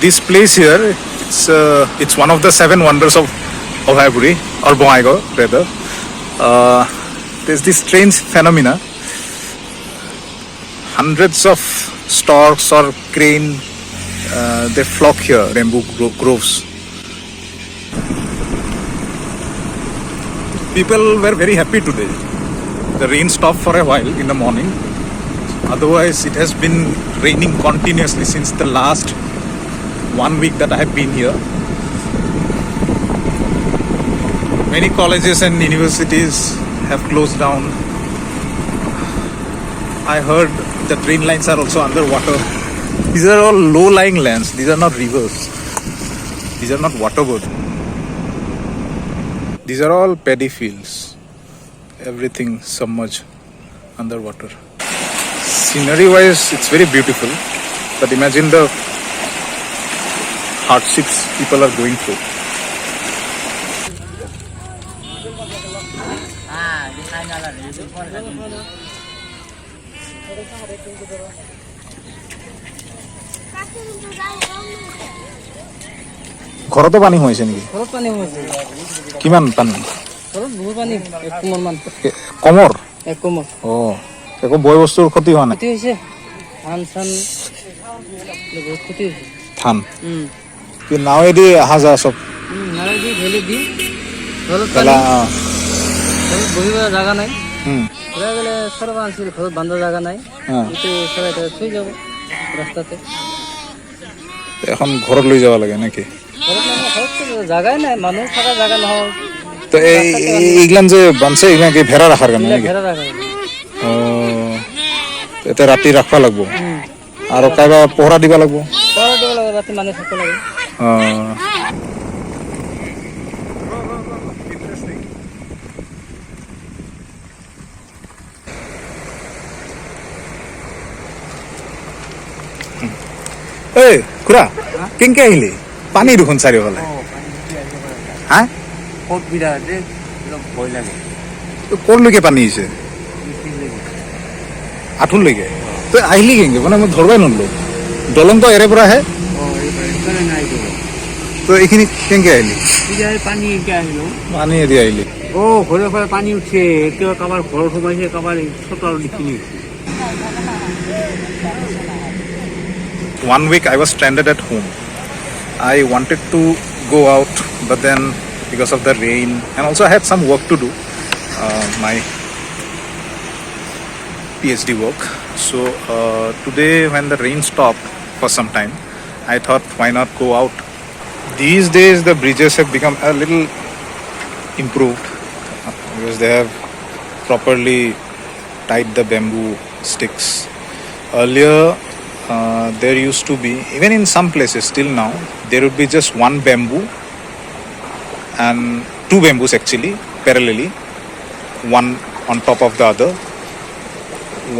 this place here, it's one of the 7 wonders of Abhayapuri or Bongaigaon rather. There's this strange phenomena. Hundreds of storks or crane, they flock here, bamboo groves. People were very happy today. The rain stopped for a while in the morning. Otherwise, it has been raining continuously since the last 1 week that I have been here. Many colleges and universities have closed down. I heard the train lines are also underwater. These are all low-lying lands. These are not rivers. These are not waterways. These are all paddy fields. Everything submerged underwater. Scenery-wise, it's very beautiful. But imagine the hardships people are going through. ঘৰতো পানী হৈছে নেকি? ঘৰত পানী হৈছে। কিমান পানী? ঘৰত বহুত পানী, 1 কোমৰ মান। কমৰ? 1 কোমৰ। একো বয় বস্তুৰ ক্ষতি হোৱা নাই? ক্ষতি হৈছে। ধান চান বহুত ক্ষতি হৈছে। ধান? কি নাৱেদি আহা যোৱা চব? নাৱেদি ভেলি দি ঘৰত পানী। ঘৰত বহিব জাগা নাই। ওলাই গ'লে চৰবা আছিল, ঘৰত বান্ধা জাগা নাই। এইটো চৰাই থৈ যাব ৰাস্তাতে। এখন ঘৰত লৈ যাব লাগে নেকি? জাগাই নাই, মানুহ থকা জাগা নহয়। তো এইগিলান যে বানছে এইগিলান কি ভেড়া রাখার কাৰণে নেকি? ভেড়া ৰাখা। এটা ৰাতি ৰাখবা লাগব আৰু কাইবা পহৰা দিবা লাগব। পহৰা দিব লাগে, ৰাতি মানুহ থাকিব লাগে। এই খুৰা কেনকে আহিলি? পানী দেখোন চাৰিওফালে। হা? ক'ত বিৰা দে, অলপ ভয় লাগে। ক'লৈকে পানী আহিছে? আঁঠুৰলৈকে? তই আহিলি কেনেকে? মানে মই ধৰবাই নলো। দলংটো এৰে পৰা আহে? তই এইখিনি কেনেকে আহিলি? পানী এতিয়া আহিলো। পানী এদি আহিলি? ঘৰৰ পৰা পানী উঠে, কিবা কাৰোবাৰ ঘৰত সোমাইছে, কাৰোবাৰ চোতাল লিখিনি। 1 week I was stranded at home. I wanted to go out, but then because of the rain, and also I had some work to do, my PhD work. So today when the rain stopped for some time, I thought why not go out. These days the bridges have become a little improved because they have properly tied the bamboo sticks. Earlier there used to be, even in some places still now, there would be just one bamboo and 2 bamboos actually parallelly, one on top of the other,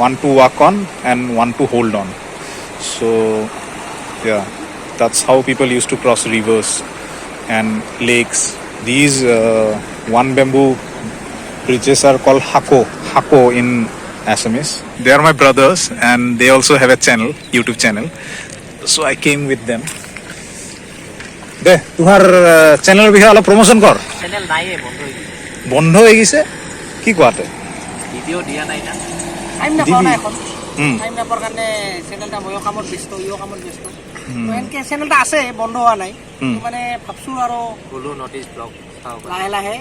one to walk on and one to hold on. So yeah, that's how people used to cross rivers and lakes. These one bamboo bridges are called hako in Assamese. They are my brothers and they also have a channel, YouTube channel. So I came with them. দে তোমার চ্যানেলের বিষয়ে অলপ promotion কর। Channel নাই, বন্ধ হয়ে গেছে? কি কোয়াতে? ভিডিও দিয়া নাই না। টাইম না পাও না এখন। টাইম না পাওয়ার কারণে চ্যানেলটা ময়ো কামত ব্যস্ত, ইও কামত ব্যস্ত। তো এনকে চ্যানেলটা আছে, বন্ধ হওয়া নাই। মানে ভাবছো আৰু Hulu Noty ব্লগ লাহে লাহে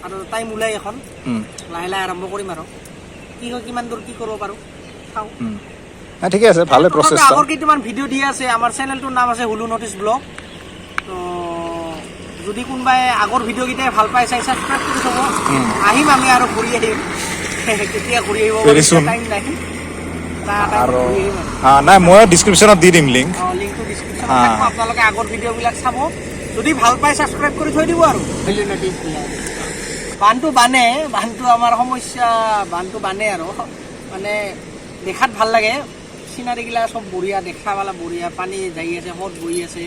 আৰু টাইম উলাই এখন লাহে লাহে আৰম্ভ কৰিম আৰু কি হয় কিমান দূৰ কি কৰিব পাৰো চাও। ঠিক আছে, ভালে প্ৰচেষ্টা। আগৰ কিছুমান ভিডিও দিয়া আছে, আমাৰ চেনেলটোৰ নাম আছে Hulu Noty ব্লগ। তো যদি কোনোবাই আগৰ ভিডিও কেইটাই ভাল পাই চাই সাবস্ক্ৰাইব কৰি থব। আহিম আমি আৰু ঘূৰি আহিম। কেতিয়া ঘূৰি আহিব টাইম নাই। আৰু নাই মই ডেসক্ৰিপচনত দি দিম লিংক। লিংকটো ডেসক্ৰিপচনত থাকিব, আপোনালোকে আগৰ ভিডিওবিলাক চাব। যদি ভাল পাই সাবস্ক্ৰাইব কৰি থৈ দিব আৰু। বানটো বানে, বানটো আমাৰ সমস্যা, বানটো বানে আৰু মানে দেখাত ভাল লাগে, চিনাৰীগিলা চব বঢ়িয়া, দেখা পালা বঢ়িয়া, পানী যাই আছে, সত বহি আছে।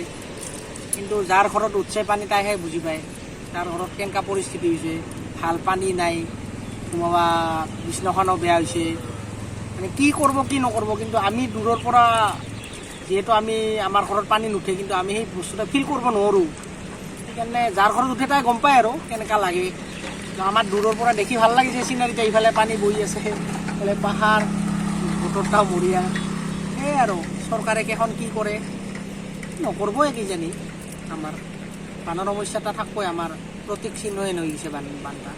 কিন্তু যাৰ ঘৰত উঠছে পানী তাইহে বুজি পায় তাৰ ঘৰত কেনেকুৱা পৰিস্থিতি হৈছে। ভাল পানী নাই, কোনোবা বিছনাখনো বেয়া হৈছে, মানে কি কৰিব কি নকৰিব। কিন্তু আমি দূৰৰ পৰা যিহেতু আমি আমাৰ ঘৰত পানী নুঠে কিন্তু আমি সেই বস্তুটা ফিল কৰিব নোৱাৰোঁ সেইকাৰণে যাৰ ঘৰত উঠে তাই গম পায় আৰু কেনেকুৱা লাগে আমাৰ দূৰৰ পৰা দেখি ভাল লাগিছে চিনাৰীটা ইফালে পানী বহি আছে এইফালে পাহাৰ বতৰটাও বঢ়িয়া সেয়াই আৰু চৰকাৰে কেইখন কি কৰে নকৰিবই কিজানি আমাৰ বানৰ সমস্যা এটা থাকবই আমাৰ প্ৰতীক চিহ্নই হৈ গৈছে বানটা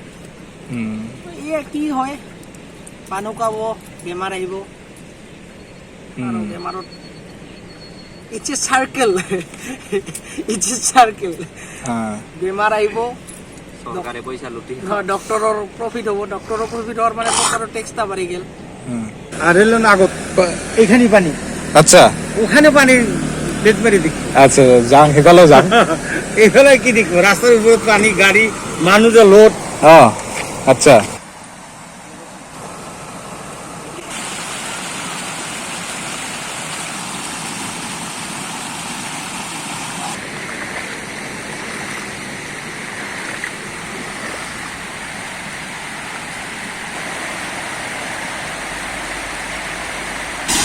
এয়া কি হয় বান শুকাব বেমাৰ আহিব আৰু বেমাৰত it's a circle it's a circle বেমাৰ আহিব চৰকাৰে পইচা লুটি ডক্টৰৰ প্ৰফিট হ'ব ডক্টৰৰ প্ৰফিট হোৱাৰ মানে চৰকাৰৰ টেক্সটা বাঢ়ি গ'ল আর এলো না আগত এখানে পানি আচ্ছা ওখানে পানি ডেট মারি দেখি আচ্ছা যাং সেইফালেও যাম এইফালে কি দেখবো রাস্তার উপরে পানি গাড়ি মানুষের লোড আচ্ছা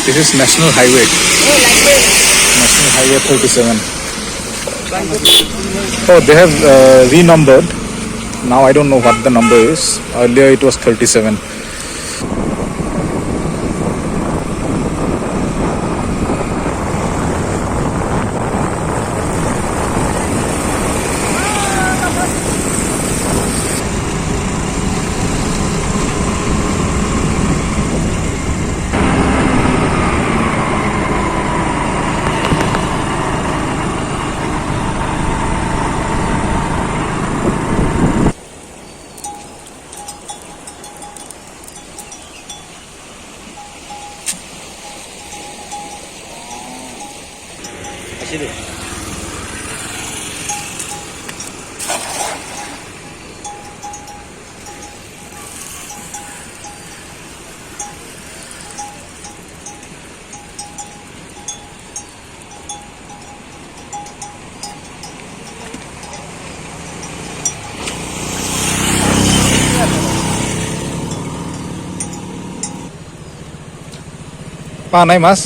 This is National Highway. National Highway 37. Oh, they have renumbered. Now I don't know what the number is. Earlier it was 37. Pa নাই মাছ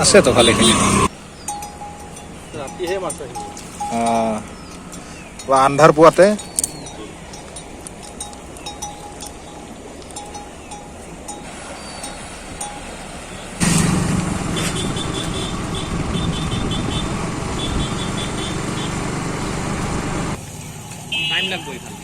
আছে তো ভালেখিনি রাতিহে মাছ আন্ধাৰ পোৱাতে টাইম লাগবো এখানে